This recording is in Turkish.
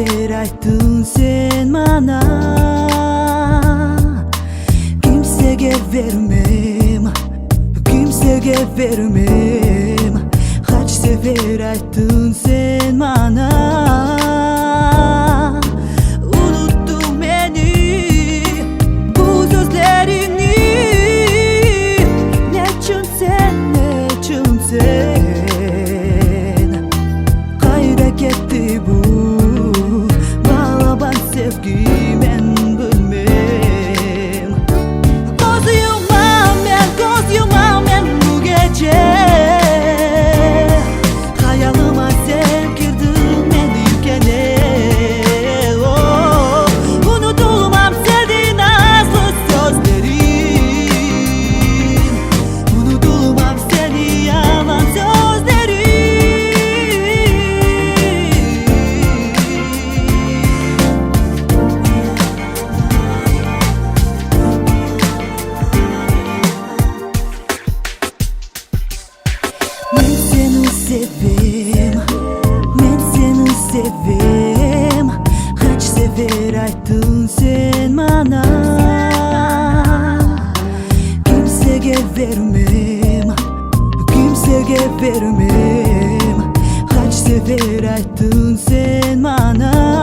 sefer ayttın sen bana, kimsege vermem, kimsege vermem. Kaç sefer ayttın sen bana, unuttun beni, bu sözlerini. Neçün sen, neçün sen, kayda gitti bu bağlaban sevgi, ben bilmem. Göz yumam ben, göz yumam ben bu gece. Hayalıma sen girdin beni gene. Oh, unutulmam sevdiğin aslı sözlerin, unutulmam seni yalan sözlerin. Ben seni sevim, ben seni sevim. Kaç sefer ayttın sen bana, kimsege vermem, kimsege vermem. Kaç sefer ayttın sen bana.